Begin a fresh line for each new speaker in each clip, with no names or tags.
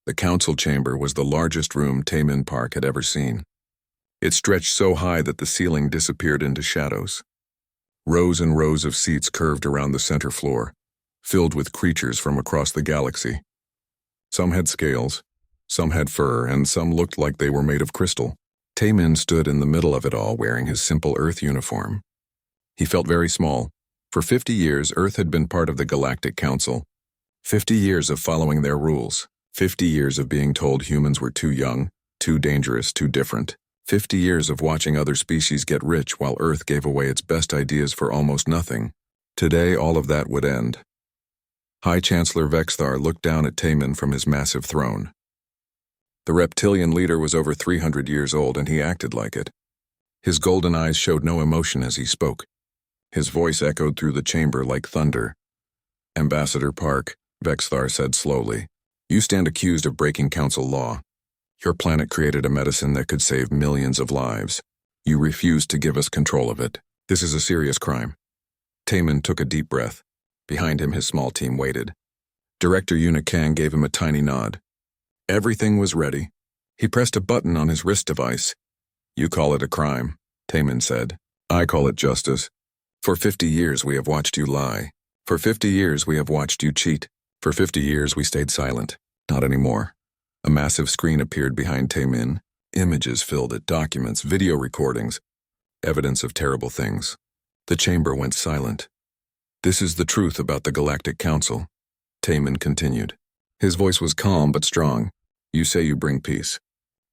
The council chamber was the largest room Taemin Park had ever seen. It stretched so high that the ceiling disappeared into shadows. Rows and rows of seats curved around the center floor, filled with creatures from across the galaxy. Some had scales, some had fur, and some looked like they were made of crystal. Taemin stood in the middle of it all wearing his simple Earth uniform. He felt very small. For 50 years, Earth had been part of the Galactic Council. 50 years of following their rules. 50 years of being told humans were too young, too dangerous, too different. 50 years of watching other species get rich while Earth gave away its best ideas for almost nothing. Today, all of that would end. High Chancellor Vexthar looked down at Taemin from his massive throne. The reptilian leader was over 300 years old, and he acted like it. His golden eyes showed no emotion as he spoke. His voice echoed through the chamber like thunder. "Ambassador Park," Vexthar said slowly, "you stand accused of breaking council law. Your planet created a medicine that could save millions of lives. You refused to give us control of it. This is a serious crime." Taemin took a deep breath. Behind him, his small team waited. Director Yuna Kang gave him a tiny nod. Everything was ready. He pressed a button on his wrist device. "You call it a crime," Taemin said. "I call it justice. For 50 years we have watched you lie. For 50 years we have watched you cheat. For 50 years we stayed silent. Not anymore." A massive screen appeared behind Taemin. Images filled it, documents, video recordings, evidence of terrible things. The chamber went silent. "This is the truth about the Galactic Council," Taemin continued. His voice was calm but strong. "You say you bring peace.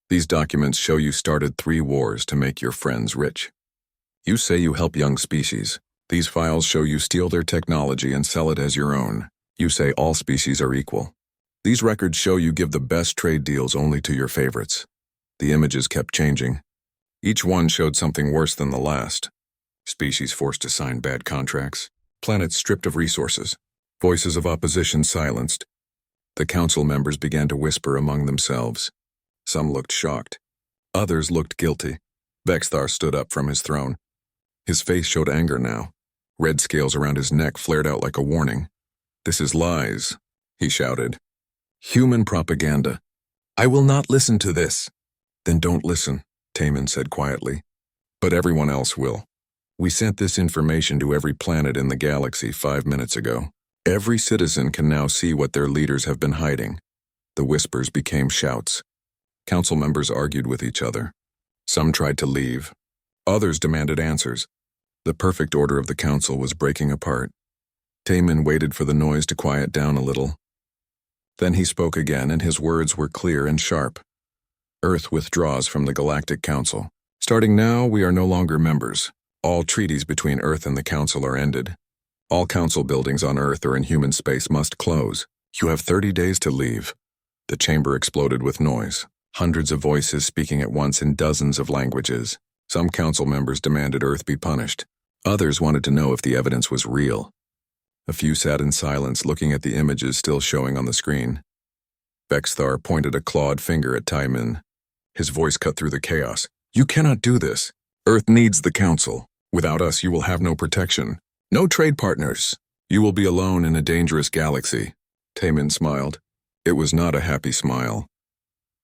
These documents show you started 3 wars to make your friends rich. You say you help young species. These files show you steal their technology and sell it as your own. You say all species are equal. These records show you give the best trade deals only to your favorites." The images kept changing. Each one showed something worse than the last. Species forced to sign bad contracts. Planets stripped of resources. Voices of opposition silenced. The council members began to whisper among themselves. Some looked shocked. Others looked guilty. Vexthar stood up from his throne. His face showed anger now. Red scales around his neck flared out like a warning. "This is lies," he shouted. "Human propaganda. I will not listen to this." "Then don't listen," Taemin said quietly. "But everyone else will. We sent this information to every planet in the galaxy 5 minutes ago. Every citizen can now see what their leaders have been hiding." The whispers became shouts. Council members argued with each other. Some tried to leave. Others demanded answers. The perfect order of the council was breaking apart. Taemin waited for the noise to quiet down a little. Then he spoke again, and his words were clear and sharp. "Earth withdraws from the Galactic Council. Starting now, we are no longer members. All treaties between Earth and the Council are ended. All council buildings on Earth or in human space must close. You have 30 days to leave." The chamber exploded with noise. Hundreds of voices speaking at once in dozens of languages. Some council members demanded Earth be punished. Others wanted to know if the evidence was real. A few sat in silence, looking at the images still showing on the screen. Vexthar pointed a clawed finger at Taemin. His voice cut through the chaos. "You cannot do this. Earth needs the Council. Without us, you will have no protection. No trade partners. You will be alone in a dangerous galaxy." Taemin smiled. It was not a happy smile.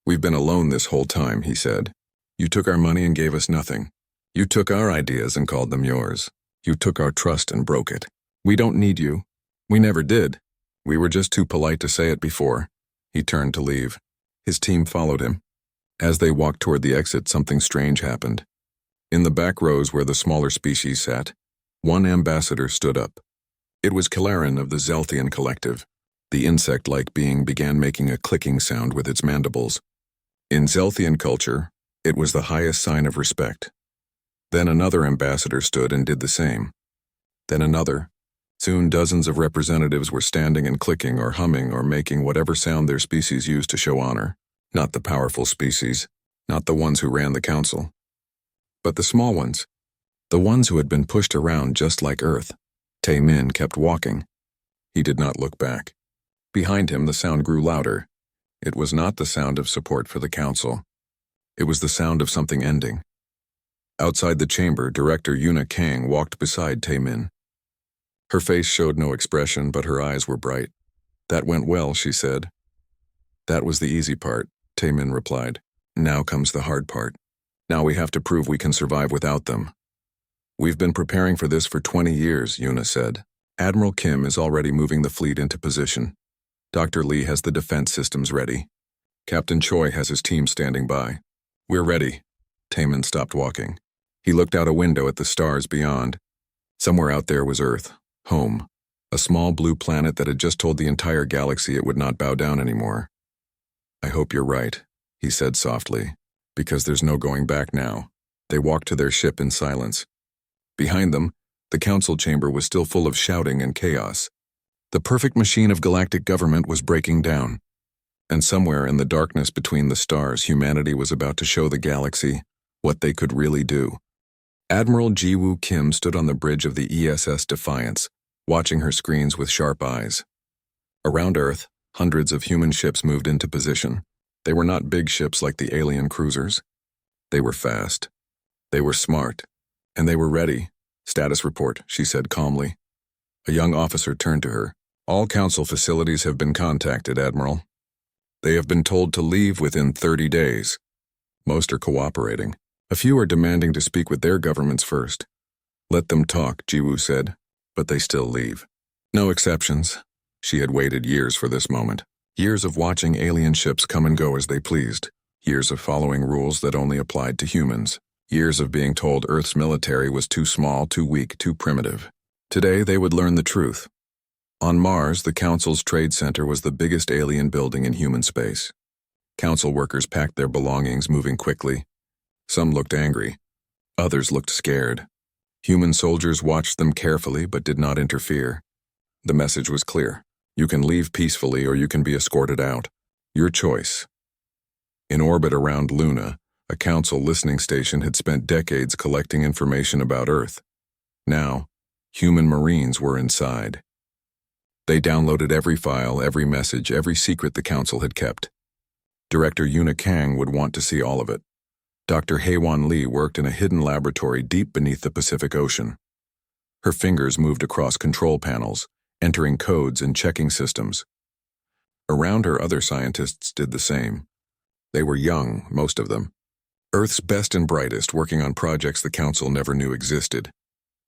"We've been alone this whole time," he said. "You took our money and gave us nothing. You took our ideas and called them yours. You took our trust and broke it. We don't need you. We never did. We were just too polite to say it before." He turned to leave. His team followed him. As they walked toward the exit, something strange happened. In the back rows where the smaller species sat, one ambassador stood up. It was Kalaran of the Zelthian Collective. The insect-like being began making a clicking sound with its mandibles. In Zelthian culture, it was the highest sign of respect. Then another ambassador stood and did the same. Then another. Soon dozens of representatives were standing and clicking or humming or making whatever sound their species used to show honor. Not the powerful species, not the ones who ran the council, but the small ones, the ones who had been pushed around just like Earth. Taemin kept walking. He did not look back. Behind him, the sound grew louder. It was not the sound of support for the council. It was the sound of something ending. Outside the chamber, Director Yuna Kang walked beside Taemin. Her face showed no expression, but her eyes were bright. "That went well," she said. That was the easy part, Taemin replied. Now comes the hard part. Now we have to prove we can survive without them. We've been preparing for this for 20 years, Yuna said. Admiral Kim is already moving the fleet into position. Dr. Lee has the defense systems ready. Captain Choi has his team standing by. We're ready. Taemin stopped walking. He looked out a window at the stars beyond. Somewhere out there was Earth, home, a small blue planet that had just told the entire galaxy it would not bow down anymore. I hope you're right, he said softly, because there's no going back now. They walked to their ship in silence. Behind them, the council chamber was still full of shouting and chaos. The perfect machine of galactic government was breaking down. And somewhere in the darkness between the stars, humanity was about to show the galaxy what they could really do. Admiral Jiwoo Kim stood on the bridge of the ESS Defiance, watching her screens with sharp eyes. Around Earth, hundreds of human ships moved into position. They were not big ships like the alien cruisers. They were fast. They were smart. And they were ready. Status report, she said calmly. A young officer turned to her. All council facilities have been contacted, Admiral. They have been told to leave within 30 days. Most are cooperating. A few are demanding to speak with their governments first. Let them talk, Jiwoo said, but they still leave. No exceptions. She had waited years for this moment. Years of watching alien ships come and go as they pleased. Years of following rules that only applied to humans. Years of being told Earth's military was too small, too weak, too primitive. Today they would learn the truth. On Mars, the Council's trade center was the biggest alien building in human space. Council workers packed their belongings, moving quickly. Some looked angry. Others looked scared. Human soldiers watched them carefully but did not interfere. The message was clear. You can leave peacefully or you can be escorted out. Your choice. In orbit around Luna, a Council listening station had spent decades collecting information about Earth. Now, human Marines were inside. They downloaded every file, every message, every secret the Council had kept. Director Yuna Kang would want to see all of it. Dr. Haewon Lee worked in a hidden laboratory deep beneath the Pacific Ocean. Her fingers moved across control panels, entering codes and checking systems. Around her, other scientists did the same. They were young, most of them. Earth's best and brightest, working on projects the Council never knew existed.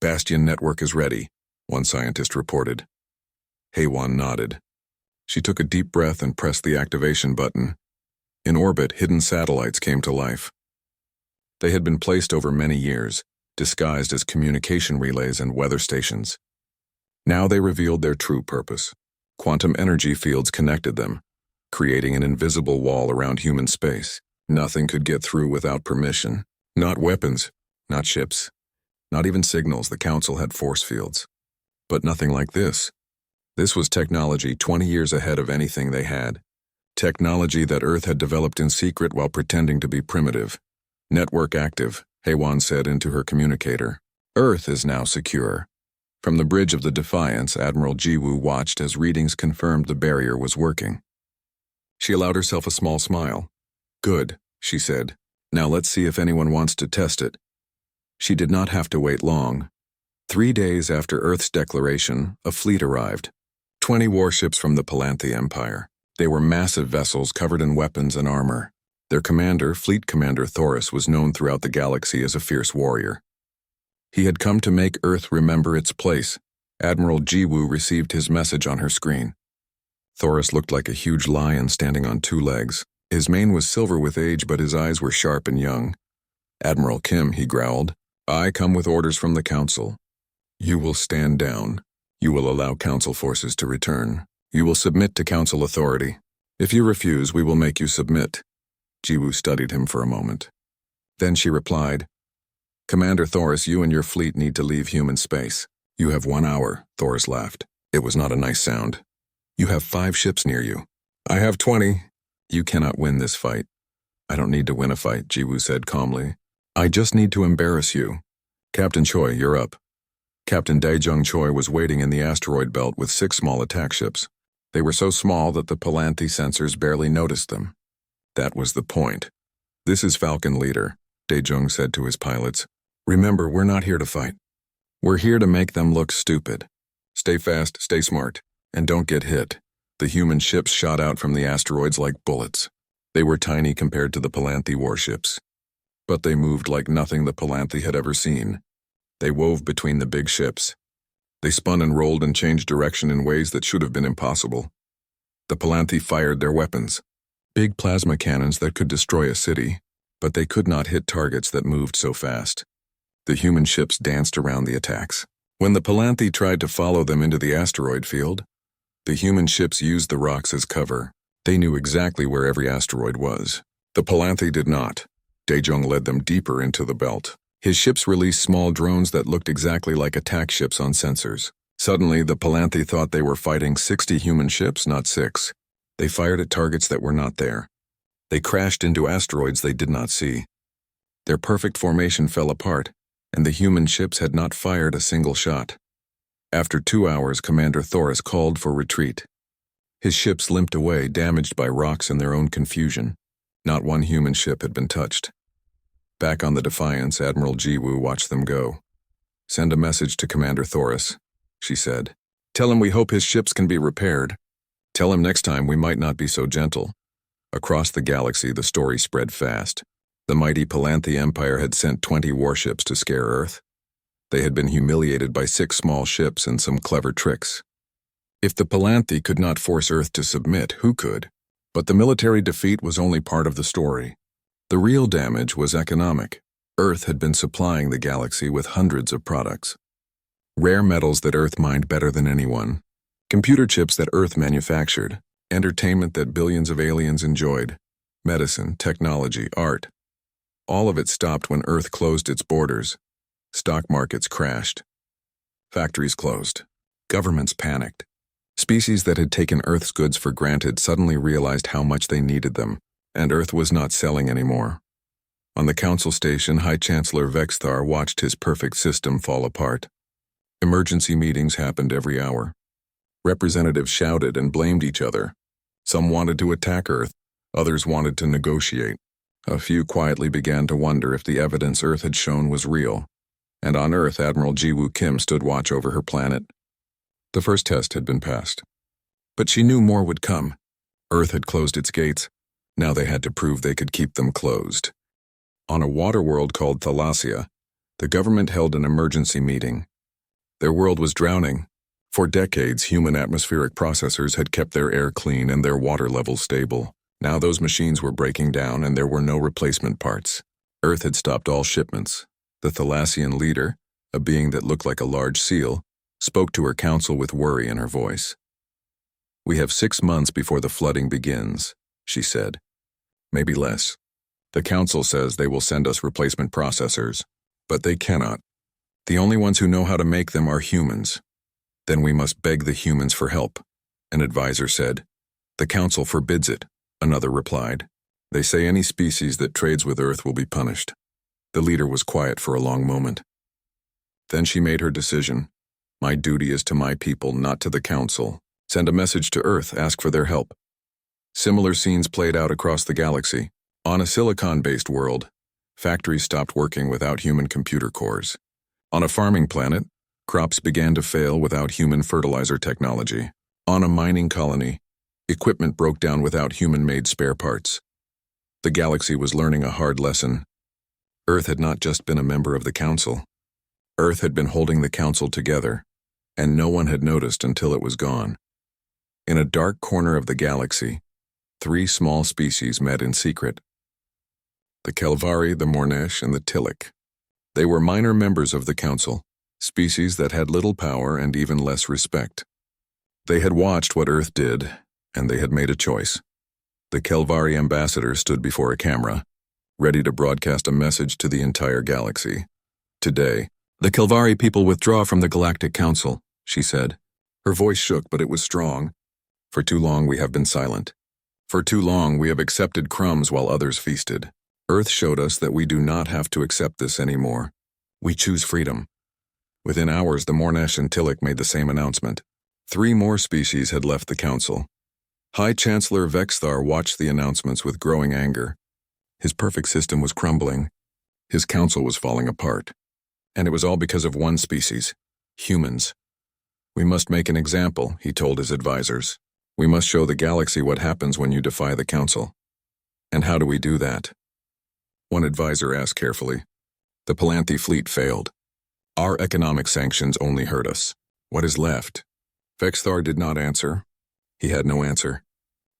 Bastion network is ready, one scientist reported. Haewon nodded. She took a deep breath and pressed the activation button. In orbit, hidden satellites came to life. They had been placed over many years, disguised as communication relays and weather stations. Now they revealed their true purpose. Quantum energy fields connected them, creating an invisible wall around human space. Nothing could get through without permission. Not weapons, not ships, not even signals. The Council had force fields. But nothing like this. This was technology 20 years ahead of anything they had. Technology that Earth had developed in secret while pretending to be primitive. Network active, Haewon said into her communicator. Earth is now secure. From the bridge of the Defiance, Admiral Jiwoo watched as readings confirmed the barrier was working. She allowed herself a small smile. Good, she said. Now let's see if anyone wants to test it. She did not have to wait long. 3 days after Earth's declaration, a fleet arrived. 20 warships from the Palanthi Empire. They were massive vessels covered in weapons and armor. Their commander, Fleet Commander Thoris, was known throughout the galaxy as a fierce warrior. He had come to make Earth remember its place. Admiral Jiwoo received his message on her screen. Thoris looked like a huge lion standing on 2 legs. His mane was silver with age, but his eyes were sharp and young. Admiral Kim, he growled, I come with orders from the Council. You will stand down. You will allow Council forces to return. You will submit to Council authority. If you refuse, we will make you submit. Jiwoo studied him for a moment. Then she replied, Commander Thoris, you and your fleet need to leave human space. You have 1 hour, Thoris laughed. It was not a nice sound. You have 5 ships near you. I have 20. You cannot win this fight. I don't need to win a fight, Jiwoo said calmly. I just need to embarrass you. Captain Choi, you're up. Captain Daejung Choi was waiting in the asteroid belt with 6 small attack ships. They were so small that the Palanthi sensors barely noticed them. That was the point. This is Falcon Leader, Daejung said to his pilots. Remember, we're not here to fight. We're here to make them look stupid. Stay fast, stay smart, and don't get hit. The human ships shot out from the asteroids like bullets. They were tiny compared to the Palanthi warships. But they moved like nothing the Palanthi had ever seen. They wove between the big ships. They spun and rolled and changed direction in ways that should have been impossible. The Palanthi fired their weapons, big plasma cannons that could destroy a city, but they could not hit targets that moved so fast. The human ships danced around the attacks. When the Palanthi tried to follow them into the asteroid field, the human ships used the rocks as cover. They knew exactly where every asteroid was. The Palanthi did not. Daejong led them deeper into the belt. His ships released small drones that looked exactly like attack ships on sensors. Suddenly, the Palanthi thought they were fighting 60 human ships, not 6. They fired at targets that were not there. They crashed into asteroids they did not see. Their perfect formation fell apart, and the human ships had not fired a single shot. After 2 hours, Commander Thoris called for retreat. His ships limped away, damaged by rocks and their own confusion. Not one human ship had been touched. Back on the Defiance, Admiral Jiwoo watched them go. "Send a message to Commander Thoris," she said. "Tell him we hope his ships can be repaired. Tell him next time we might not be so gentle." Across the galaxy, the story spread fast. The mighty Palanthi Empire had sent 20 warships to scare Earth. They had been humiliated by 6 small ships and some clever tricks. If the Palanthi could not force Earth to submit, who could? But the military defeat was only part of the story. The real damage was economic. Earth had been supplying the galaxy with hundreds of products. Rare metals that Earth mined better than anyone. Computer chips that Earth manufactured. Entertainment that billions of aliens enjoyed. Medicine, technology, art. All of it stopped when Earth closed its borders. Stock markets crashed. Factories closed. Governments panicked. Species that had taken Earth's goods for granted suddenly realized how much they needed them, and Earth was not selling anymore. On the council station, High Chancellor Vexthar watched his perfect system fall apart. Emergency meetings happened every hour. Representatives shouted and blamed each other. Some wanted to attack Earth, others wanted to negotiate. A few quietly began to wonder if the evidence Earth had shown was real. And on Earth, Admiral Jiwoo Kim stood watch over her planet. The first test had been passed. But she knew more would come. Earth had closed its gates. Now they had to prove they could keep them closed. On a water world called Thalassia, the government held an emergency meeting. Their world was drowning. For decades, human atmospheric processors had kept their air clean and their water levels stable. Now those machines were breaking down and there were no replacement parts. Earth had stopped all shipments. The Thalassian leader, a being that looked like a large seal, spoke to her council with worry in her voice. "We have 6 months before the flooding begins," she said. "Maybe less. The council says they will send us replacement processors, but they cannot. The only ones who know how to make them are humans. Then we must beg the humans for help," an advisor said. "The council forbids it," another replied. "They say any species that trades with Earth will be punished." The leader was quiet for a long moment. Then she made her decision. "My duty is to my people, not to the council. Send a message to Earth, ask for their help." Similar scenes played out across the galaxy. On a silicon-based world, factories stopped working without human computer cores. On a farming planet, crops began to fail without human fertilizer technology. On a mining colony, equipment broke down without human-made spare parts. The galaxy was learning a hard lesson. Earth had not just been a member of the council. Earth had been holding the council together, and no one had noticed until it was gone. In a dark corner of the galaxy, 3 small species met in secret. The Kelvari, the Mornesh, and the Tillik. They were minor members of the council, species that had little power and even less respect. They had watched what Earth did, and they had made a choice. The Kelvari ambassador stood before a camera, ready to broadcast a message to the entire galaxy. "Today, the Kelvari people withdraw from the Galactic Council," she said. Her voice shook, but it was strong. "For too long we have been silent. For too long we have accepted crumbs while others feasted. Earth showed us that we do not have to accept this anymore. We choose freedom." Within hours, the Mornesh and Tillik made the same announcement. 3 more species had left the council. High Chancellor Vexthar watched the announcements with growing anger. His perfect system was crumbling. His council was falling apart. And it was all because of one species, humans. "We must make an example," he told his advisors. We must show the galaxy what happens when you defy the Council. And how do we do that? One advisor asked carefully. The Palanthi fleet failed. Our economic sanctions only hurt us. What is left? Vexthar did not answer. He had no answer.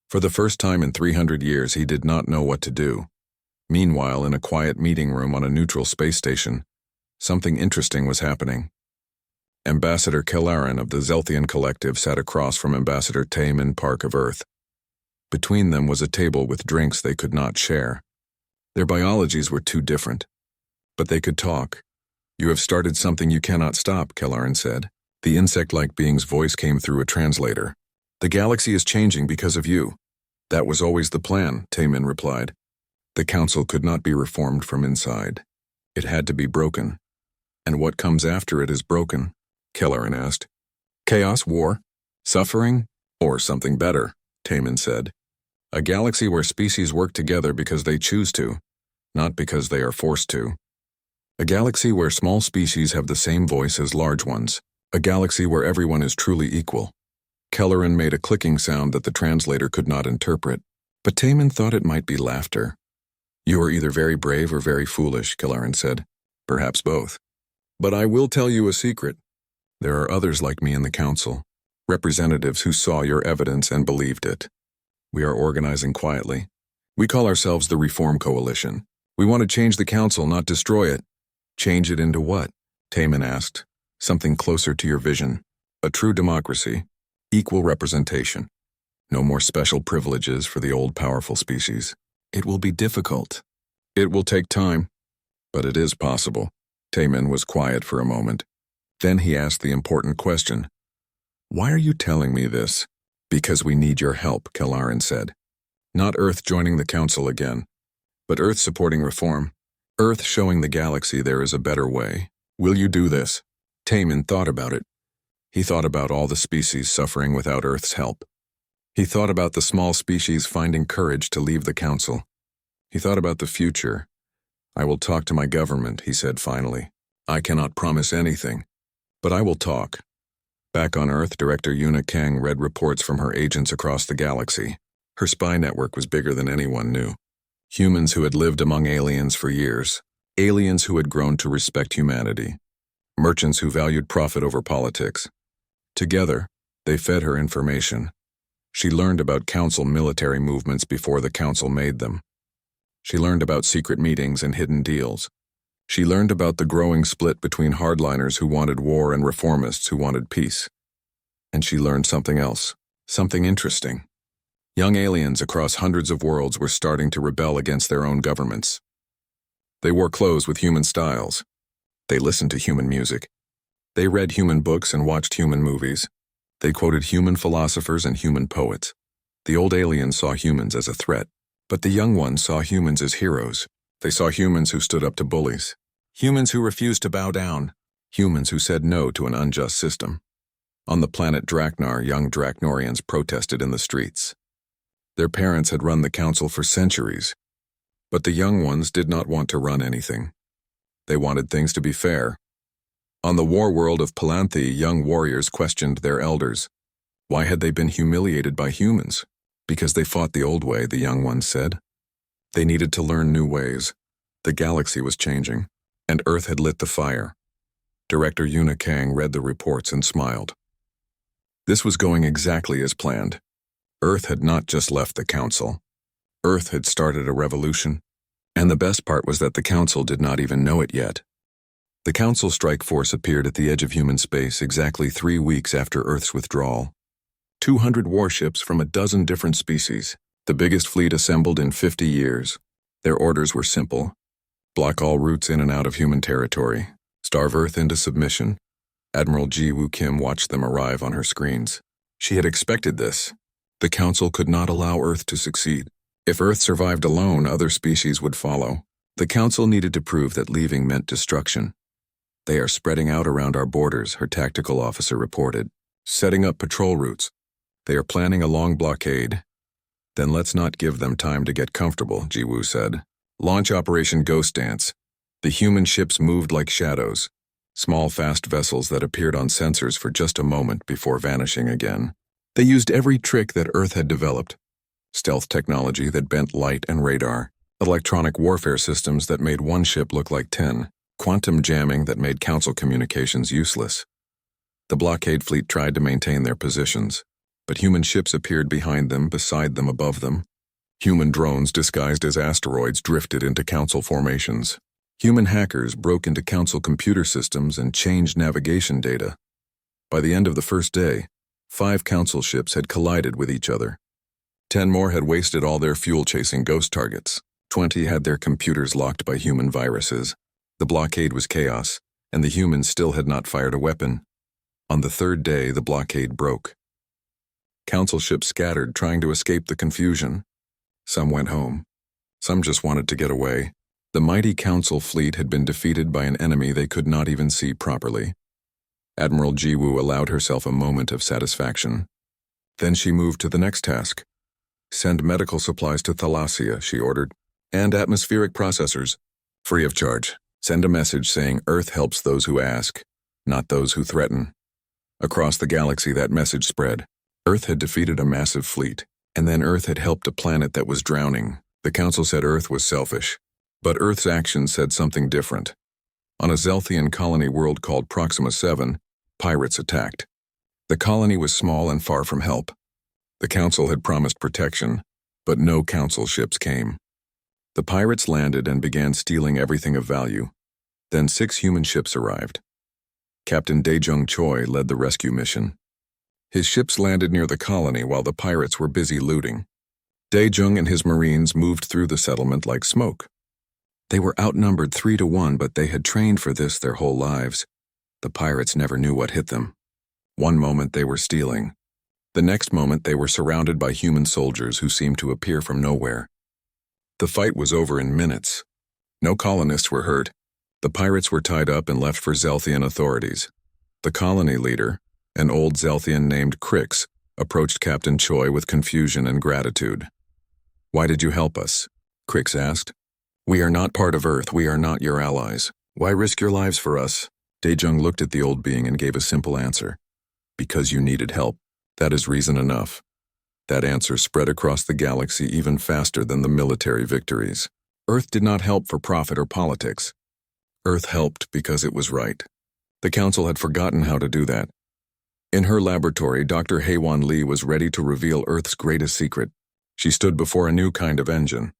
For the first time in 300 years, he did not know what to do. Meanwhile, in a quiet meeting room on a neutral space station, something interesting was happening. Ambassador Kelaran of the Zelthian Collective sat across from Ambassador Taemin Park of Earth. Between them was a table with drinks they could not share. Their biologies were too different. But they could talk. You have started something you cannot stop, Kelaran said. The insect-like being's voice came through a translator. The galaxy is changing because of you. That was always the plan, Taemin replied. The Council could not be reformed from inside. It had to be broken. And what comes after it is broken? Kelaran asked. Chaos, war, suffering, or something better, Taemin said. A galaxy where species work together because they choose to, not because they are forced to. A galaxy where small species have the same voice as large ones. A galaxy where everyone is truly equal. Kelaran made a clicking sound that the translator could not interpret, but Taemin thought it might be laughter. You are either very brave or very foolish, Kelaran said. Perhaps both. But I will tell you a secret. There are others like me in the Council, representatives who saw your evidence and believed it. We are organizing quietly. We call ourselves the Reform Coalition. We want to change the Council, not destroy it. Change it into what? Taemin asked. Something closer to your vision. A true democracy. Equal representation. No more special privileges for the old powerful species. It will be difficult. It will take time. But it is possible. Taemin was quiet for a moment. Then he asked the important question. Why are you telling me this? Because we need your help, Kelaran said. Not Earth joining the Council again, but Earth supporting reform. Earth showing the galaxy there is a better way. Will you do this? Taemin thought about it. He thought about all the species suffering without Earth's help. He thought about the small species finding courage to leave the Council. He thought about the future. I will talk to my government, he said finally. I cannot promise anything, but I will talk. Back on Earth, Director Yuna Kang read reports from her agents across the galaxy. Her spy network was bigger than anyone knew. Humans who had lived among aliens for years. Aliens who had grown to respect humanity. Merchants who valued profit over politics. Together, they fed her information. She learned about Council military movements before the Council made them. She learned about secret meetings and hidden deals. She learned about the growing split between hardliners who wanted war and reformists who wanted peace. And she learned something else, something interesting. Young aliens across hundreds of worlds were starting to rebel against their own governments. They wore clothes with human styles. They listened to human music. They read human books and watched human movies. They quoted human philosophers and human poets. The old aliens saw humans as a threat, but the young ones saw humans as heroes. They saw humans who stood up to bullies. Humans who refused to bow down. Humans who said no to an unjust system. On the planet Draknar, young Draknorians protested in the streets. Their parents had run the Council for centuries, but the young ones did not want to run anything. They wanted things to be fair. On the war world of Palanthi, young warriors questioned their elders. Why had they been humiliated by humans? Because they fought the old way, the young ones said. They needed to learn new ways. The galaxy was changing, and Earth had lit the fire. Director Yuna Kang read the reports and smiled. This was going exactly as planned. Earth had not just left the Council. Earth had started a revolution, and the best part was that the Council did not even know it yet. The Council strike force appeared at the edge of human space exactly 3 weeks after Earth's withdrawal. 200 warships from a dozen different species, the biggest fleet assembled in 50 years. Their orders were simple. Block all routes in and out of human territory. Starve Earth into submission. Admiral Ji Woo Kim watched them arrive on her screens. She had expected this. The Council could not allow Earth to succeed. If Earth survived alone, other species would follow. The Council needed to prove that leaving meant destruction. They are spreading out around our borders, her tactical officer reported. Setting up patrol routes. They are planning a long blockade. Then let's not give them time to get comfortable, Ji Woo said. Launch Operation Ghost Dance. The human ships moved like shadows. Small, fast vessels that appeared on sensors for just a moment before vanishing again. They used every trick that Earth had developed: stealth technology that bent light and radar, electronic warfare systems that made one ship look like 10, quantum jamming that made Council communications useless. The blockade fleet tried to maintain their positions, but human ships appeared behind them, beside them, above them. Human drones disguised as asteroids drifted into Council formations. Human hackers broke into Council computer systems and changed navigation data. By the end of the first day, 5 Council ships had collided with each other. 10 more had wasted all their fuel chasing ghost targets. 20 had their computers locked by human viruses. The blockade was chaos, and the humans still had not fired a weapon. On the third day, the blockade broke. Council ships scattered, trying to escape the confusion. Some went home. Some just wanted to get away. The mighty Council fleet had been defeated by an enemy they could not even see properly. Admiral Jiwoo allowed herself a moment of satisfaction. Then she moved to the next task. Send medical supplies to Thalassia, she ordered, and atmospheric processors, free of charge. Send a message saying Earth helps those who ask, not those who threaten. Across the galaxy, that message spread. Earth had defeated a massive fleet, and then Earth had helped a planet that was drowning. The Council said Earth was selfish, but Earth's actions said something different. On a Zelthian colony world called Proxima 7, pirates attacked. The colony was small and far from help. The Council had promised protection, but no Council ships came. The pirates landed and began stealing everything of value. Then 6 human ships arrived. Captain Daejung Choi led the rescue mission. His ships landed near the colony while the pirates were busy looting. Daejung and his marines moved through the settlement like smoke. They were outnumbered 3-1, but they had trained for this their whole lives. The pirates never knew what hit them. One moment they were stealing. The next moment they were surrounded by human soldiers who seemed to appear from nowhere. The fight was over in minutes. No colonists were hurt. The pirates were tied up and left for Zelthian authorities. The colony leader, an old Zelthian named Crix, approached Captain Choi with confusion and gratitude. "Why did you help us?" Crix asked. "We are not part of Earth. We are not your allies. Why risk your lives for us?" Daejung looked at the old being and gave a simple answer. "Because you needed help. That is reason enough." That answer spread across the galaxy even faster than the military victories. Earth did not help for profit or politics. Earth helped because it was right. The Council had forgotten how to do that. In her laboratory, Dr. Haewon Lee was ready to reveal Earth's greatest secret. She stood before a new kind of engine.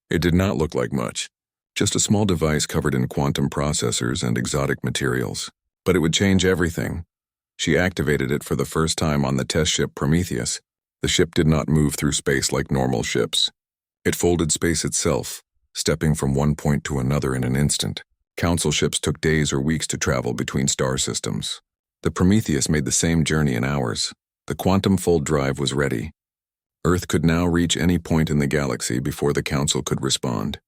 It did not look like much, just a small device covered in quantum processors and exotic materials. But it would change everything. She activated it for the first time on the test ship Prometheus. The ship did not move through space like normal ships. It folded space itself, stepping from one point to another in an instant. Council ships took days or weeks to travel between star systems. The Prometheus made the same journey in hours. The quantum fold drive was ready. Earth could now reach any point in the galaxy before the Council could respond.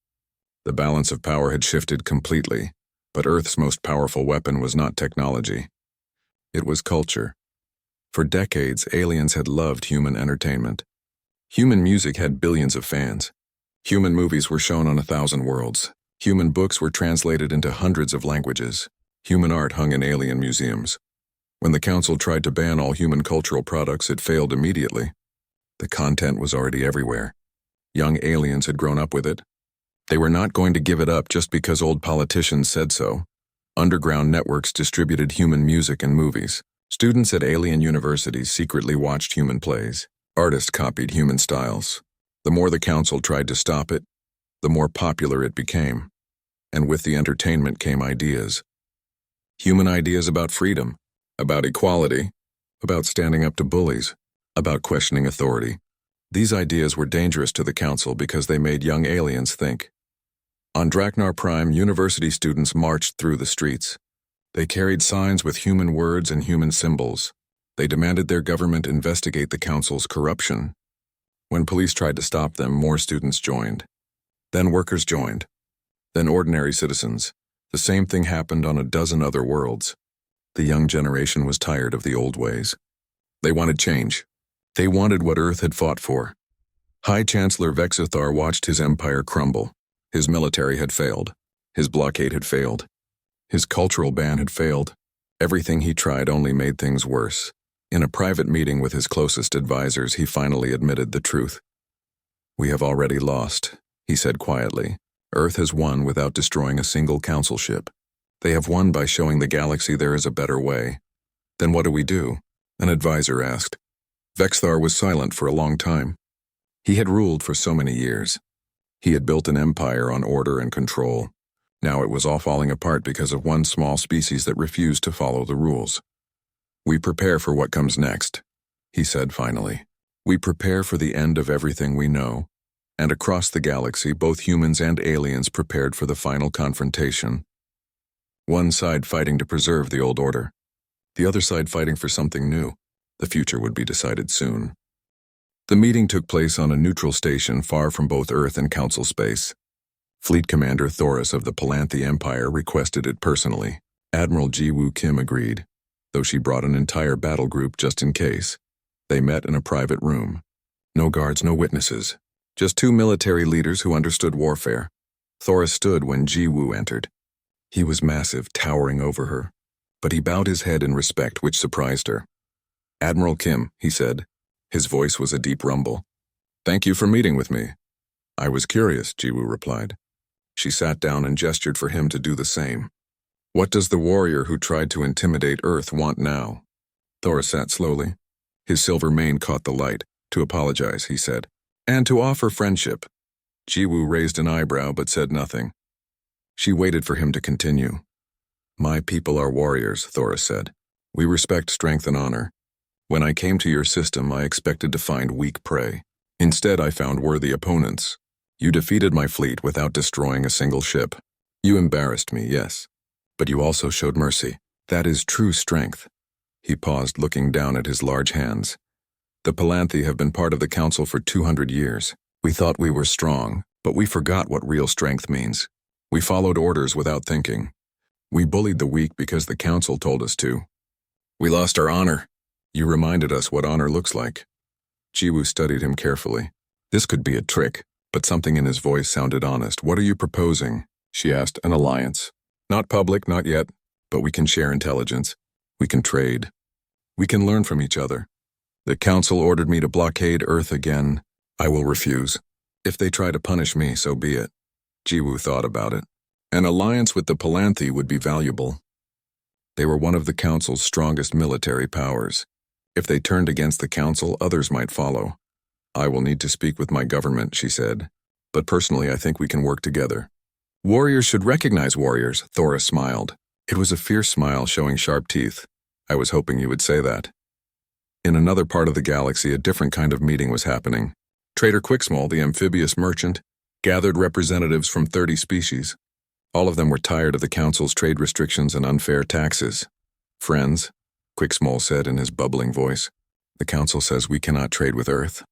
The balance of power had shifted completely, but Earth's most powerful weapon was not technology. It was culture. For decades, aliens had loved human entertainment. Human music had billions of fans. Human movies were shown on 1,000 worlds. Human books were translated into hundreds of languages. Human art hung in alien museums. When the Council tried to ban all human cultural products, it failed immediately. The content was already everywhere. Young aliens had grown up with it. They were not going to give it up just because old politicians said so. Underground networks distributed human music and movies. Students at alien universities secretly watched human plays. Artists copied human styles. The more the Council tried to stop it, the more popular it became. And with the entertainment came ideas. Human ideas about freedom, about equality, about standing up to bullies, about questioning authority. These ideas were dangerous to the Council because they made young aliens think. On Draknar Prime, university students marched through the streets. They carried signs with human words and human symbols. They demanded their government investigate the Council's corruption. When police tried to stop them, more students joined. Then workers joined. Then ordinary citizens. The same thing happened on a dozen other worlds. The young generation was tired of the old ways. They wanted change. They wanted what Earth had fought for. High Chancellor Vexithar watched his empire crumble. His military had failed. His blockade had failed. His cultural ban had failed. Everything he tried only made things worse. In a private meeting with his closest advisors, he finally admitted the truth. "We have already lost," he said quietly. "Earth has won without destroying a single council ship. They have won by showing the galaxy there is a better way." "Then what do we do?" an advisor asked. Vexthar was silent for a long time. He had ruled for so many years. He had built an empire on order and control. Now it was all falling apart because of one small species that refused to follow the rules. "We prepare for what comes next," he said finally. "We prepare for the end of everything we know." And across the galaxy, both humans and aliens prepared for the final confrontation. One side fighting to preserve the old order, the other side fighting for something new. The future would be decided soon. The meeting took place on a neutral station far from both Earth and Council space. Fleet Commander Thoris of the Palanthi Empire requested it personally. Admiral Ji-Woo Kim agreed, though she brought an entire battle group just in case. They met in a private room. No guards, no witnesses. Just two military leaders who understood warfare. Thoris stood when Ji-Woo entered. He was massive, towering over her, but he bowed his head in respect, which surprised her. "Admiral Kim," he said. His voice was a deep rumble. "Thank you for meeting with me." "I was curious," Ji-Woo replied. She sat down and gestured for him to do the same. "What does the warrior who tried to intimidate Earth want now?" Thoris sat slowly. His silver mane caught the light. "To apologize," he said, "and to offer friendship." Ji-Woo raised an eyebrow but said nothing. She waited for him to continue. "My people are warriors," Thoris said. "We respect strength and honor. When I came to your system, I expected to find weak prey. Instead, I found worthy opponents. You defeated my fleet without destroying a single ship. You embarrassed me, yes, but you also showed mercy. That is true strength." He paused, looking down at his large hands. "The Palanthi have been part of the Council for 200 years. We thought we were strong, but we forgot what real strength means. We followed orders without thinking. We bullied the weak because the Council told us to. We lost our honor. You reminded us what honor looks like." Ji-Woo studied him carefully. This could be a trick, but something in his voice sounded honest. "What are you proposing?" she asked. "An alliance. Not public, not yet, but we can share intelligence. We can trade. We can learn from each other. The Council ordered me to blockade Earth again. I will refuse. If they try to punish me, so be it." Ji-Woo thought about it. An alliance with the Palanthi would be valuable. They were one of the Council's strongest military powers. If they turned against the Council, others might follow. "I will need to speak with my government," she said. "But personally, I think we can work together." "Warriors should recognize warriors," Thoris smiled. It was a fierce smile showing sharp teeth. "I was hoping you would say that." In another part of the galaxy, a different kind of meeting was happening. Trader Quicksmall, the amphibious merchant, gathered representatives from 30 species. All of them were tired of the Council's trade restrictions and unfair taxes. "Friends," Quicksmall said in his bubbling voice, "the Council says we cannot trade with Earth.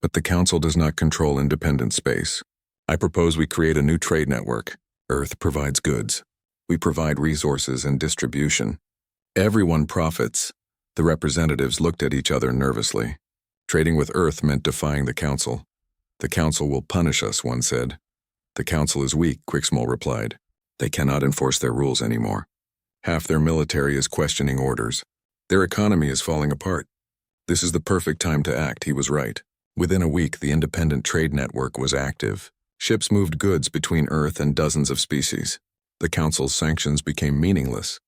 But the Council does not control independent space. I propose we create a new trade network. Earth provides goods. We provide resources and distribution. Everyone profits." The representatives looked at each other nervously. Trading with Earth meant defying the Council. "The Council will punish us," one said. "The Council is weak," Quicksmall replied. "They cannot enforce their rules anymore. Half their military is questioning orders. Their economy is falling apart. This is the perfect time to act." He was right. Within a week, the independent trade network was active. Ships moved goods between Earth and dozens of species. The Council's sanctions became meaningless.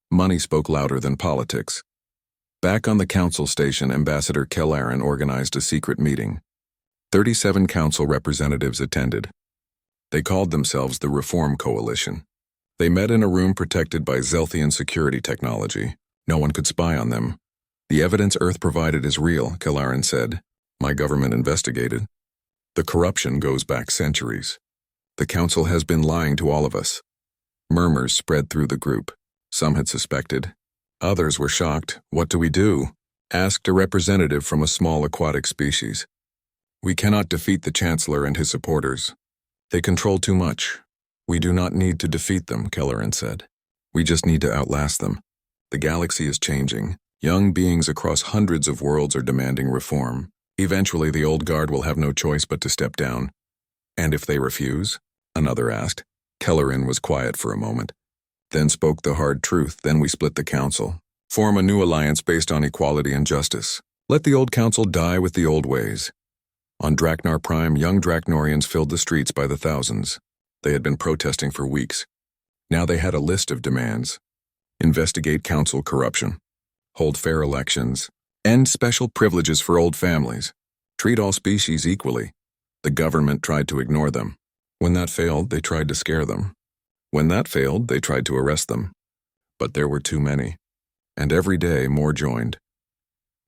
Money spoke louder than politics. Back on the Council station, Ambassador Kellarin organized a secret meeting. 37 Council representatives attended. They called themselves the Reform Coalition. They met in a room protected by Zelthian security technology. No one could spy on them. "The evidence Earth provided is real," Kellarin said. "My government investigated. The corruption goes back centuries. The Council has been lying to all of us." Murmurs spread through the group. Some had suspected. Others were shocked. "What do we do?" asked a representative from a small aquatic species. "We cannot defeat the Chancellor and his supporters. They control too much. We do not need to defeat them," Kellarin said. "We just need to outlast them. The galaxy is changing. Young beings across hundreds of worlds are demanding reform. Eventually, the old guard will have no choice but to step down." "And if they refuse?" another asked. Kellarin was quiet for a moment, then spoke the hard truth. "Then we split the Council. Form a new alliance based on equality and justice. Let the old council die with the old ways. On Draknar Prime, young Draknorians filled the streets by the thousands. They had been protesting for weeks. Now they had a list of demands. Investigate council corruption. Hold fair elections. End special privileges for old families. Treat all species equally. The government tried to ignore them. When that failed, they tried to scare them. When that failed, they tried to arrest them. But there were too many. And every day more joined.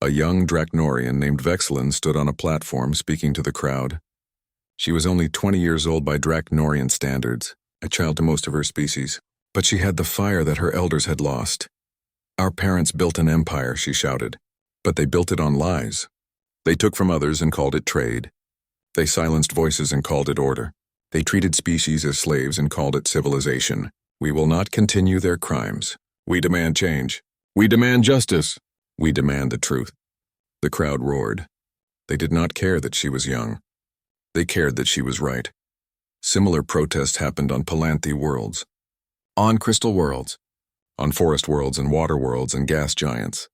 A young Draknorian named Vexilin stood on a platform speaking to the crowd. She was only 20 years old by Draknorian standards, a child to most of her species, but she had the fire that her elders had lost. Our parents built an empire, she shouted, but they built it on lies. They took from others and called it trade. They silenced voices and called it order. They treated species as slaves and called it civilization. We will not continue their crimes. We demand change. We demand justice. We demand the truth. The crowd roared. They did not care that she was young. They cared that she was right. Similar protests happened on Palanthi worlds, on crystal worlds, on forest worlds and water worlds and gas giants.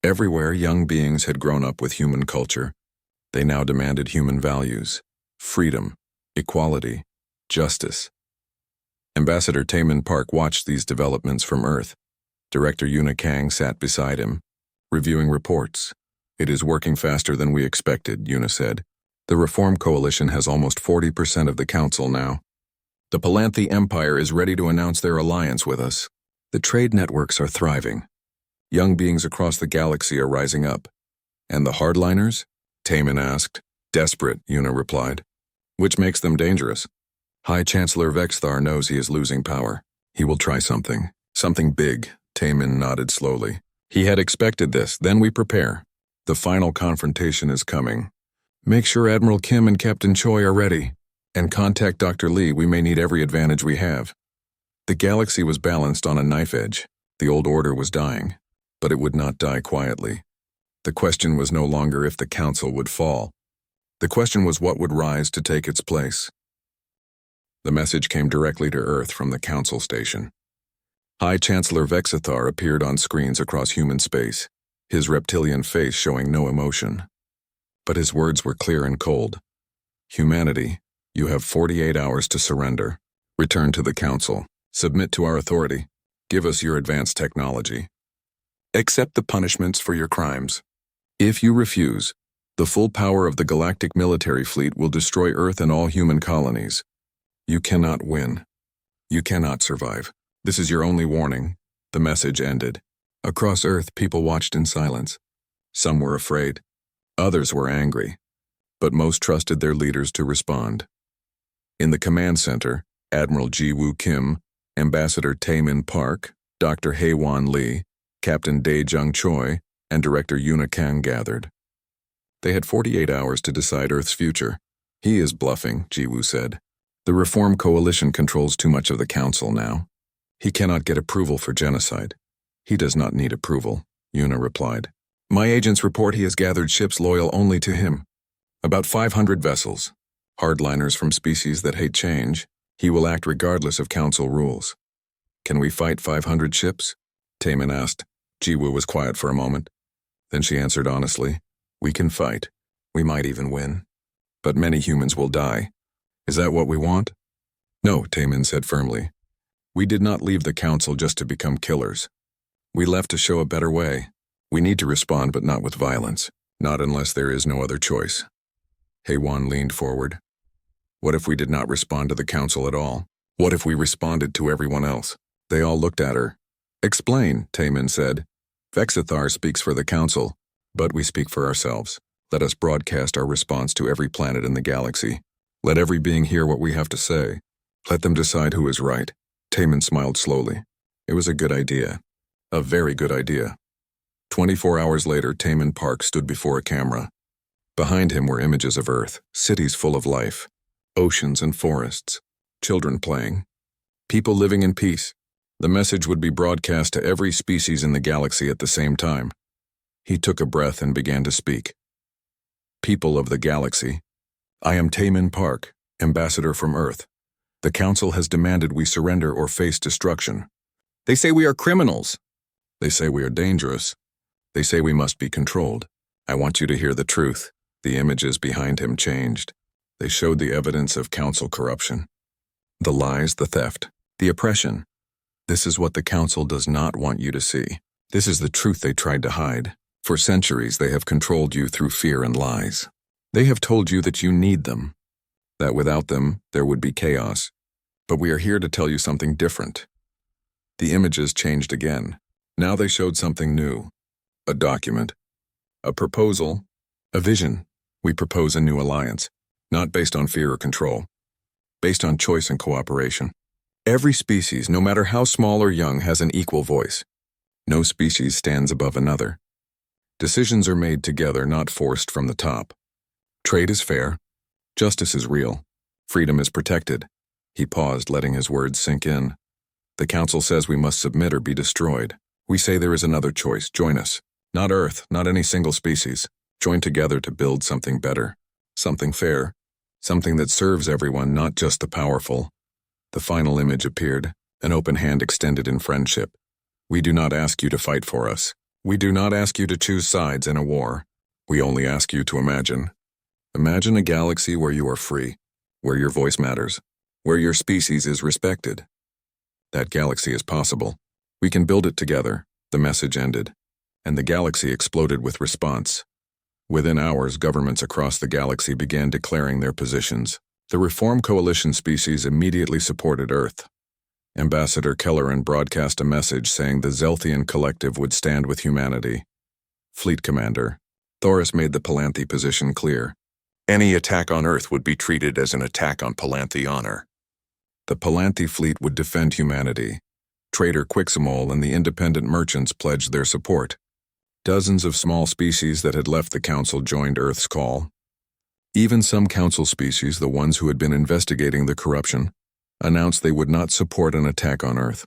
Everywhere young beings had grown up with human culture. They now demanded human values, freedom, equality, justice. Ambassador Taemin Park watched these developments from Earth. Director Yuna Kang sat beside him, reviewing reports. It is working faster than we expected, Yuna said. The Reform Coalition has almost 40% of the council now. The Palanthi Empire is ready to announce their alliance with us. The trade networks are thriving. Young beings across the galaxy are rising up. And the hardliners? Taemin asked. Desperate, Yuna replied. Which makes them dangerous. High Chancellor Vexthar knows he is losing power. He will try something. Something big. Taemin nodded slowly. He had expected this. Then we prepare. The final confrontation is coming. Make sure Admiral Kim and Captain Choi are ready. And contact Dr. Lee. We may need every advantage we have. The galaxy was balanced on a knife edge. The old order was dying. But it would not die quietly. The question was no longer if the council would fall. The question was what would rise to take its place. The message came directly to Earth from the council station. High Chancellor Vexithar appeared on screens across human space, his reptilian face showing no emotion. But his words were clear and cold. Humanity, you have 48 hours to surrender. Return to the council. Submit to our authority. Give us your advanced technology. Accept the punishments for your crimes. If you refuse, the full power of the galactic military fleet will destroy Earth and all human colonies. You cannot win. You cannot survive. This is your only warning. The message ended. Across Earth, people watched in silence. Some were afraid. Others were angry. But most trusted their leaders to respond. In the command center, Admiral Ji-Woo Kim, Ambassador Taemin Park, Dr. Haewon Lee, Captain Dae-Jung Choi, and Director Yuna Kang gathered. They had 48 hours to decide Earth's future. He is bluffing, Ji-Woo said. The Reform Coalition controls too much of the council now. He cannot get approval for genocide. He does not need approval, Yuna replied. My agents report he has gathered ships loyal only to him. About 500 vessels. Hardliners from species that hate change. He will act regardless of council rules. Can we fight 500 ships? Taemin asked. Ji-Woo was quiet for a moment. Then she answered honestly. We can fight. We might even win. But many humans will die. Is that what we want? No, Taemin said firmly. We did not leave the council just to become killers. We left to show a better way. We need to respond, but not with violence. Not unless there is no other choice. Haewon leaned forward. What if we did not respond to the council at all? What if we responded to everyone else? They all looked at her. Explain, Taemin said. Vexithar speaks for the council, but we speak for ourselves. Let us broadcast our response to every planet in the galaxy. Let every being hear what we have to say. Let them decide who is right. Taemin smiled slowly. It was a good idea. A very good idea. 24 hours later, Taemin Park stood before a camera. Behind him were images of Earth, cities full of life, oceans and forests, children playing, people living in peace. The message would be broadcast to every species in the galaxy at the same time. He took a breath and began to speak. People of the galaxy, I am Taemin Park, ambassador from Earth. The council has demanded we surrender or face destruction. They say we are criminals. They say we are dangerous. They say we must be controlled. I want you to hear the truth. The images behind him changed. They showed the evidence of council corruption. The lies, the theft, the oppression. This is what the council does not want you to see. This is the truth they tried to hide. For centuries, they have controlled you through fear and lies. They have told you that you need them, that without them, there would be chaos. But we are here to tell you something different. The images changed again. Now they showed something new. A document, a proposal, a vision. We propose a new alliance, not based on fear or control, based on choice and cooperation. Every species, no matter how small or young, has an equal voice. No species stands above another. Decisions are made together, not forced from the top. Trade is fair. Justice is real. Freedom is protected. He paused, letting his words sink in. The council says we must submit or be destroyed. We say there is another choice. Join us. Not Earth, not any single species. Join together to build something better, something fair, something that serves everyone, not just the powerful. The final image appeared, an open hand extended in friendship. We do not ask you to fight for us. We do not ask you to choose sides in a war. We only ask you to imagine. Imagine a galaxy where you are free, where your voice matters, where your species is respected. That galaxy is possible. We can build it together. The message ended, and the galaxy exploded with response. Within hours, governments across the galaxy began declaring their positions. The Reform Coalition species immediately supported Earth. Ambassador Kelleran broadcast a message saying the Zelthian Collective would stand with humanity. Fleet Commander Thoris made the Palanthi position clear. Any attack on Earth would be treated as an attack on Palanthi honor. The Palanthi fleet would defend humanity. Trader Quixamol and the independent merchants pledged their support. Dozens of small species that had left the council joined Earth's call. Even some council species, the ones who had been investigating the corruption, announced they would not support an attack on Earth.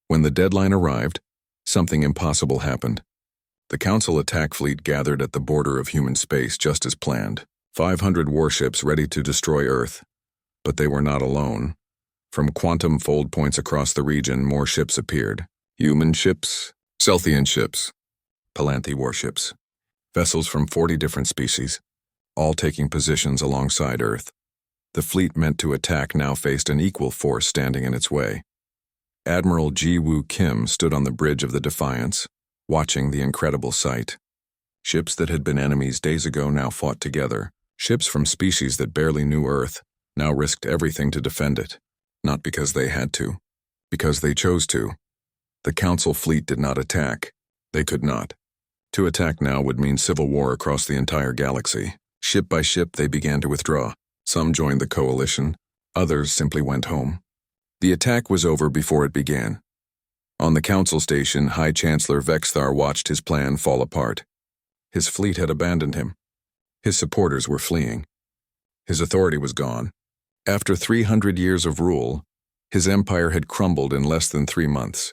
When the deadline arrived, something impossible happened. The council attack fleet gathered at the border of human space just as planned. 500 warships ready to destroy Earth. But they were not alone. From quantum fold points across the region, more ships appeared. Human ships, Zelthian ships, Palanthi warships, vessels from 40 different species, all taking positions alongside Earth. The fleet meant to attack now faced an equal force standing in its way. Admiral Ji Woo Kim stood on the bridge of the Defiance, watching the incredible sight. Ships that had been enemies days ago now fought together. Ships from species that barely knew Earth now risked everything to defend it. Not because they had to, because they chose to. The Council fleet did not attack. They could not. To attack now would mean civil war across the entire galaxy. Ship by ship, they began to withdraw. Some joined the coalition, others simply went home. The attack was over before it began. On the Council station, High Chancellor Vexthar watched his plan fall apart. His fleet had abandoned him. His supporters were fleeing. His authority was gone. After 300 years of rule, his empire had crumbled in less than 3 months.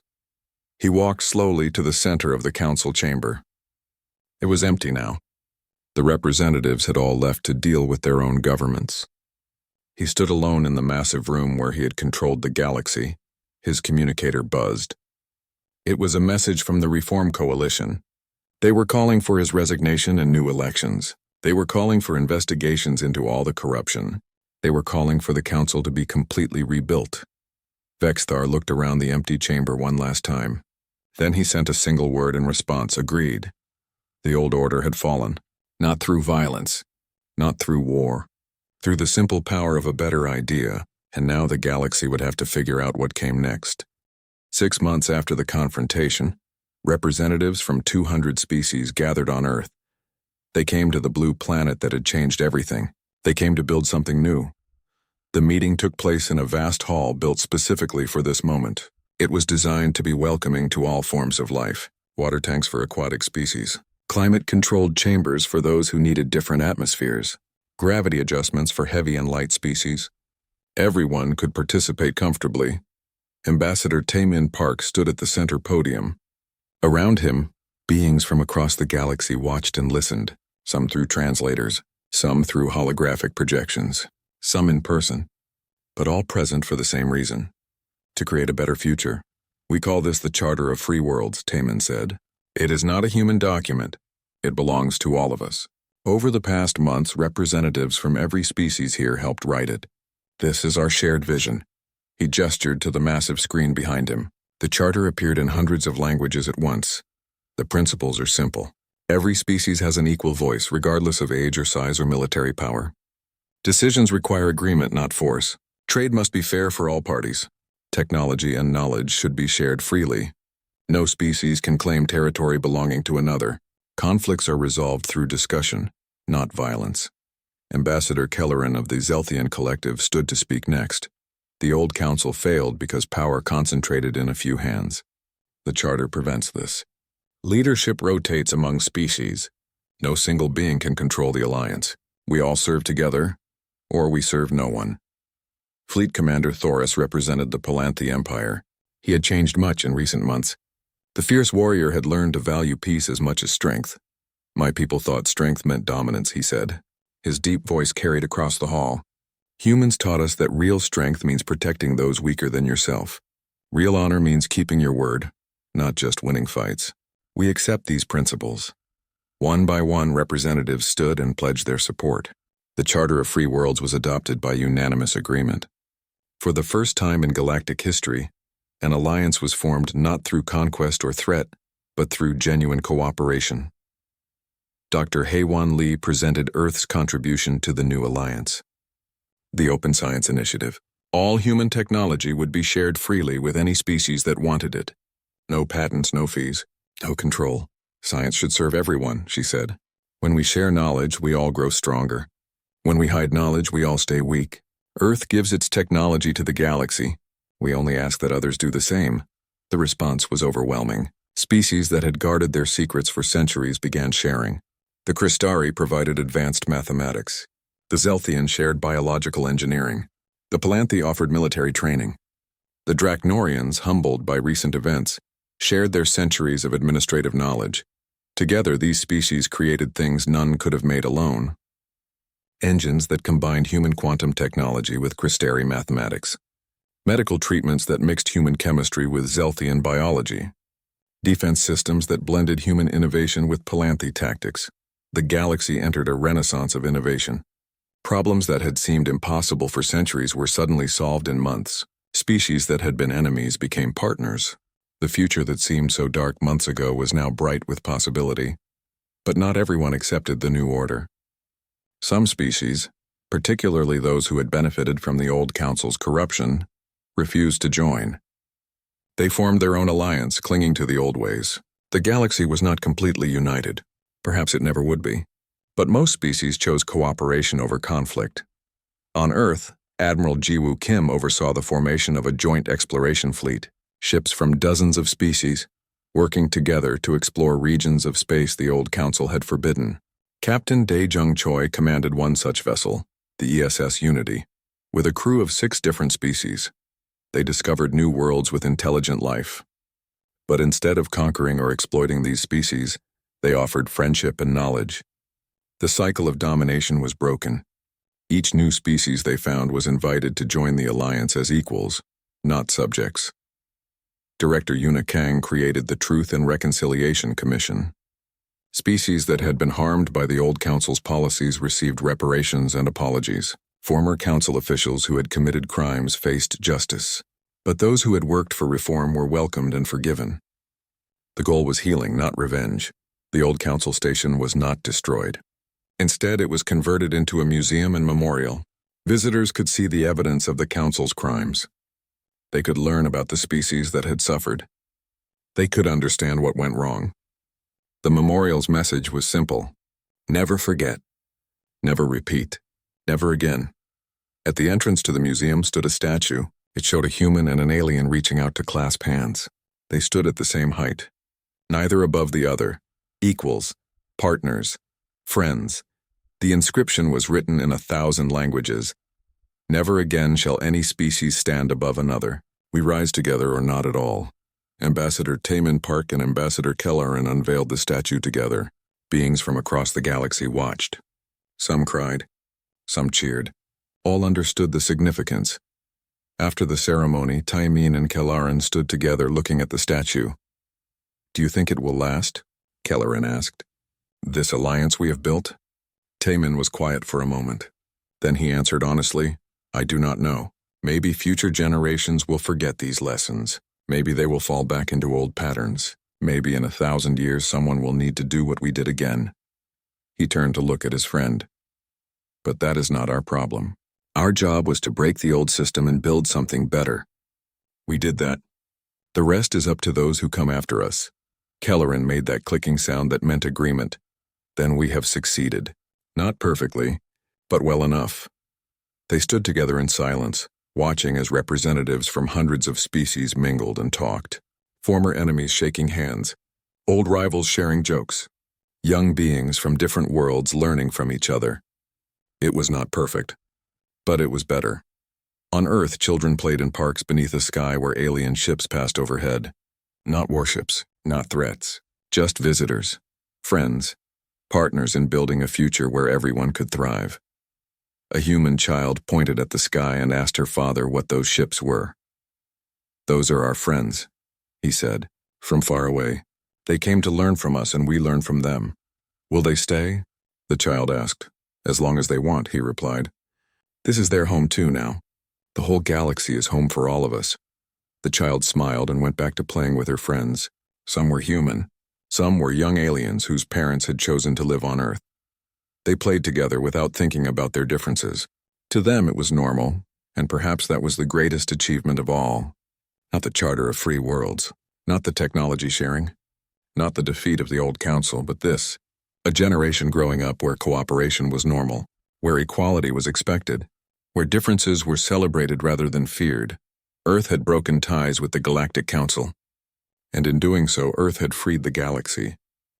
He walked slowly to the center of the council chamber. It was empty now. The representatives had all left to deal with their own governments. He stood alone in the massive room where he had controlled the galaxy. His communicator buzzed. It was a message from the Reform Coalition. They were calling for his resignation and new elections. They were calling for investigations into all the corruption. They were calling for the council to be completely rebuilt. Vexthar looked around the empty chamber one last time. Then he sent a single word in response: agreed. The old order had fallen. Not through violence, not through war, through the simple power of a better idea, and now the galaxy would have to figure out what came next. 6 months after the confrontation, representatives from 200 species gathered on Earth. They came to the blue planet that had changed everything. They came to build something new. The meeting took place in a vast hall built specifically for this moment. It was designed to be welcoming to all forms of life: water tanks for aquatic species, climate-controlled chambers for those who needed different atmospheres, gravity adjustments for heavy and light species. Everyone could participate comfortably. Ambassador Taemin Park stood at the center podium. Around him, beings from across the galaxy watched and listened, some through translators, some through holographic projections, some in person, but all present for the same reason: to create a better future, "We call this the Charter of Free Worlds," Taman said. "It is not a human document. It belongs to all of us. Over the past months, representatives from every species here helped write it. This is our shared vision." He gestured to the massive screen behind him. The charter appeared in hundreds of languages at once. The principles are simple. Every species has an equal voice, regardless of age or size or military power. Decisions require agreement, not force. Trade must be fair for all parties. Technology and knowledge should be shared freely. No species can claim territory belonging to another. Conflicts are resolved through discussion, not violence. Ambassador Kelleran of the Zelthian Collective stood to speak next. The old council failed because power concentrated in a few hands. The charter prevents this. Leadership rotates among species. No single being can control the alliance. We all serve together, or we serve no one. Fleet Commander Thoris represented the Palanthi Empire. He had changed much in recent months. The fierce warrior had learned to value peace as much as strength. "My people thought strength meant dominance," he said. His deep voice carried across the hall. "Humans taught us that real strength means protecting those weaker than yourself. Real honor means keeping your word, not just winning fights. We accept these principles." One by one, representatives stood and pledged their support. The Charter of Free Worlds was adopted by unanimous agreement. For the first time in galactic history, an alliance was formed not through conquest or threat, but through genuine cooperation. Dr. Haewon Lee presented Earth's contribution to the new alliance. The Open Science Initiative. All human technology would be shared freely with any species that wanted it. No patents, no fees, no control. "Science should serve everyone," she said. "When we share knowledge, we all grow stronger. When we hide knowledge, we all stay weak. Earth gives its technology to the galaxy. We only ask that others do the same." The response was overwhelming. Species that had guarded their secrets for centuries began sharing. The Crystari provided advanced mathematics. The Zelthian shared biological engineering. The Palanthi offered military training. The Drachnorians, humbled by recent events, shared their centuries of administrative knowledge. Together, these species created things none could have made alone. Engines that combined human quantum technology with Crystari mathematics. Medical treatments that mixed human chemistry with Zelthian biology. Defense systems that blended human innovation with Palanthi tactics. The galaxy entered a renaissance of innovation. Problems that had seemed impossible for centuries were suddenly solved in months. Species that had been enemies became partners. The future that seemed so dark months ago was now bright with possibility. But not everyone accepted the new order. Some species, particularly those who had benefited from the old council's corruption, refused to join. They formed their own alliance, clinging to the old ways. The galaxy was not completely united. Perhaps it never would be. But most species chose cooperation over conflict. On Earth, Admiral Jiwoo Kim oversaw the formation of a joint exploration fleet, ships from dozens of species, working together to explore regions of space the old council had forbidden. Captain Dae-jung Choi commanded one such vessel, the ESS Unity, with a crew of 6 different species. They discovered new worlds with intelligent life. But instead of conquering or exploiting these species, they offered friendship and knowledge. The cycle of domination was broken. Each new species they found was invited to join the alliance as equals, not subjects. Director Yuna Kang created the Truth and Reconciliation Commission. Species that had been harmed by the old council's policies received reparations and apologies. Former council officials who had committed crimes faced justice, but those who had worked for reform were welcomed and forgiven. The goal was healing, not revenge. The old council station was not destroyed. Instead, it was converted into a museum and memorial. Visitors could see the evidence of the council's crimes. They could learn about the species that had suffered. They could understand what went wrong. The memorial's message was simple. Never forget. Never repeat. Never again. At the entrance to the museum stood a statue. It showed a human and an alien reaching out to clasp hands. They stood at the same height. Neither above the other. Equals. Partners. Friends. The inscription was written in 1,000 languages. Never again shall any species stand above another. We rise together or not at all. Ambassador Taman Park and Ambassador Kelleran unveiled the statue together. Beings from across the galaxy watched. Some cried. Some cheered. All understood the significance. After the ceremony, Taimin and Kelleran stood together looking at the statue. "Do you think it will last?" Kelleran asked. "This alliance we have built?" Taimin was quiet for a moment. Then he answered honestly, "I do not know. Maybe future generations will forget these lessons. Maybe they will fall back into old patterns. Maybe in 1,000 years someone will need to do what we did again." He turned to look at his friend. "But that is not our problem. Our job was to break the old system and build something better. We did that. The rest is up to those who come after us." Kelleran made that clicking sound that meant agreement. "Then we have succeeded. Not perfectly, but well enough." They stood together in silence, watching as representatives from hundreds of species mingled and talked. Former enemies shaking hands, old rivals sharing jokes, young beings from different worlds learning from each other. It was not perfect, but it was better. On Earth, children played in parks beneath a sky where alien ships passed overhead. Not warships, not threats, just visitors, friends, partners in building a future where everyone could thrive. A human child pointed at the sky and asked her father what those ships were. "Those are our friends," he said, "from far away. They came to learn from us and we learn from them." "Will they stay?" the child asked. "As long as they want," he replied. "This is their home too now. The whole galaxy is home for all of us." The child smiled and went back to playing with her friends. Some were human. Some were young aliens whose parents had chosen to live on Earth. They played together without thinking about their differences. To them it was normal, and perhaps that was the greatest achievement of all. Not the Charter of Free Worlds, not the technology sharing, not the defeat of the old council, but this. A generation growing up where cooperation was normal, where equality was expected, where differences were celebrated rather than feared. Earth had broken ties with the Galactic Council, and in doing so, Earth had freed the galaxy.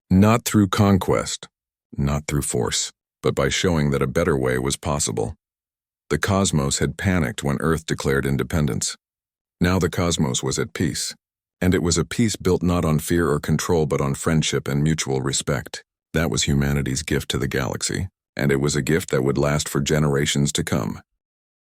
Not through conquest, not through force, but by showing that a better way was possible. The cosmos had panicked when Earth declared independence. Now the cosmos was at peace, and it was a peace built not on fear or control but on friendship and mutual respect. That was humanity's gift to the galaxy, and it was a gift that would last for generations to come.